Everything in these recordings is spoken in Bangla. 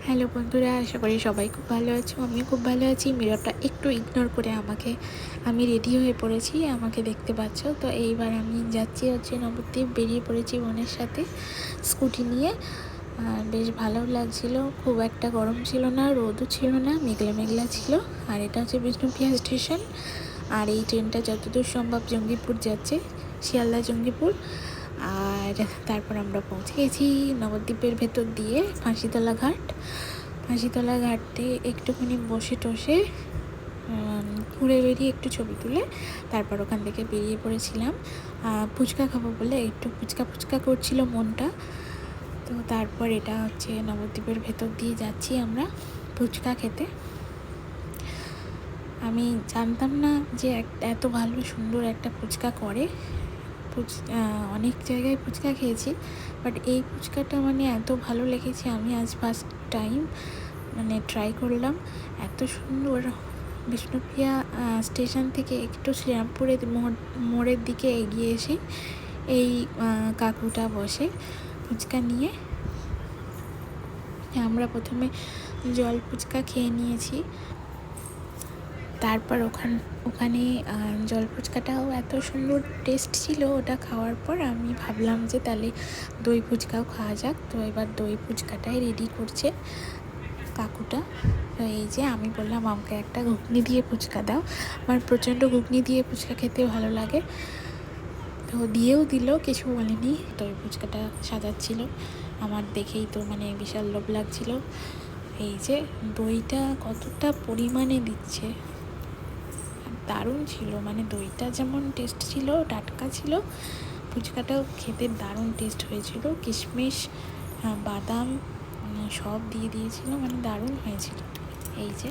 হ্যালো বন্ধুরা, আশা করি সবাই খুব ভালো আছো। আমিও খুব ভালো আছি। মিররটা একটু ইগনোর করে আমি রেডি হয়ে পড়েছি, আমাকে দেখতে পাচ্ছ। তো এইবার আমি যাচ্ছি নবদ্বীপ, বেরিয়ে পড়েছি বোনের সাথে স্কুটি নিয়ে। আর বেশ ভালো লাগছিল, খুব একটা গরম ছিল না, রোদও ছিল না, মেঘলা মেঘলা ছিল। আর এটা হচ্ছে বিষ্ণুপ্রিয়া স্টেশন। আর এই ট্রেনটা যতদূর সম্ভব জঙ্গিপুর যাচ্ছে, শিয়ালদা জঙ্গিপুর। আর তারপর আমরা পৌঁছে গেছি নবদ্বীপের ভেতর দিয়ে ফাঁসিতলা ঘাটে একটুখানি বসে টসে ঘুরে বেরিয়ে একটু ছবি তুলে তারপর ওখান থেকে বেরিয়ে পড়েছিলাম ফুচকা খাবো বলে। একটু ফুচকা করছিল মনটা। তো তারপর এটা হচ্ছে নবদ্বীপের ভেতর দিয়ে যাচ্ছি আমরা ফুচকা খেতে। আমি জানতাম না যে এত ভালো সুন্দর একটা ফুচকা করে। অনেক জায়গায় ফুচকা খেয়েছি, বাট এই ফুচকাটা এত ভালো লেগেছে। আমি আজ ফার্স্ট টাইম ট্রাই করলাম। এত সুন্দর। বিষ্ণুপ্রিয়া স্টেশন থেকে একটু শ্রীরামপুরের মোড়ের দিকে এগিয়ে এসে এই কাকুটা বসে ফুচকা নিয়ে। আমরা প্রথমে জল ফুচকা খেয়ে নিয়েছি। তারপর ওখানে জল ফুচকাটাও এত সুন্দর টেস্ট ছিল। ওটা খাওয়ার পর আমি ভাবলাম যে তাহলে দই ফুচকাও খাওয়া যাক। তো এবার দই ফুচকাটাই রেডি করছে কাকুটা। তো এই যে আমি বললাম আমাকে একটা ঘুগনি দিয়ে ফুচকা দাও। আমার প্রচণ্ড ঘুগনি দিয়ে ফুচকা খেতে ভালো লাগে। তো দিয়েও দিল, কিছু বলেনি। দই ফুচকাটা সাজাচ্ছিল, আমার দেখেই তো বিশাল লোভ লাগছিল। এই যে দইটা কতটা পরিমাণে দিচ্ছে, দারুণ ছিল। দইটা যেমন টেস্ট ছিল, টাটকা ছিল, ফুচকাটাও খেতে দারুণ টেস্ট হয়েছিল। কিশমিশ, বাদাম সব দিয়ে দিয়েছিল, দারুণ হয়েছিল। এই যে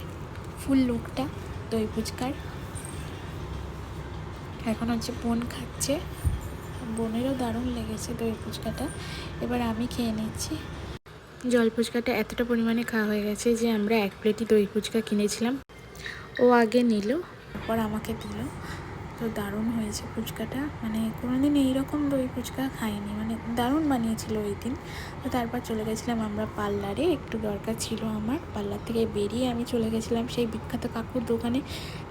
ফুল লুকটা দই ফুচকার। এখন হচ্ছে বোন খাচ্ছে, বোনেরও দারুণ লেগেছে দই ফুচকাটা। এবার আমি খেয়ে নিচ্ছি। জল ফুচকাটা এতটা পরিমাণে খাওয়া হয়ে গেছে যে আমরা এক প্লেটই দই ফুচকা কিনেছিলাম। ও আগে নিল, তারপর আমাকে দিল। তো দারুণ হয়েছে ফুচকাটা। কোনোদিন এইরকম দই ফুচকা খাইনি, দারুণ বানিয়েছিল ওই দিন। তো তারপর চলে গেছিলাম আমরা পার্লারে, একটু দরকার ছিল আমার। পার্লার থেকে বেরিয়ে আমি চলে গেছিলাম সেই বিখ্যাত কাকুর দোকানে,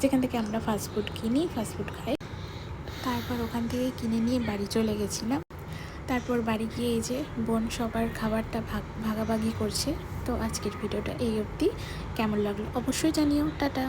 যেখান থেকে আমরা ফাস্টফুড খাই। তারপর ওখান থেকে কিনে নিয়ে বাড়ি চলে গেছিলাম। তারপর বাড়ি গিয়ে এই যে বোন সবার খাবারটা ভাগাভাগি করছে। তো আজকের ভিডিওটা এই অবধি। কেমন লাগলো অবশ্যই জানিও। টাটা।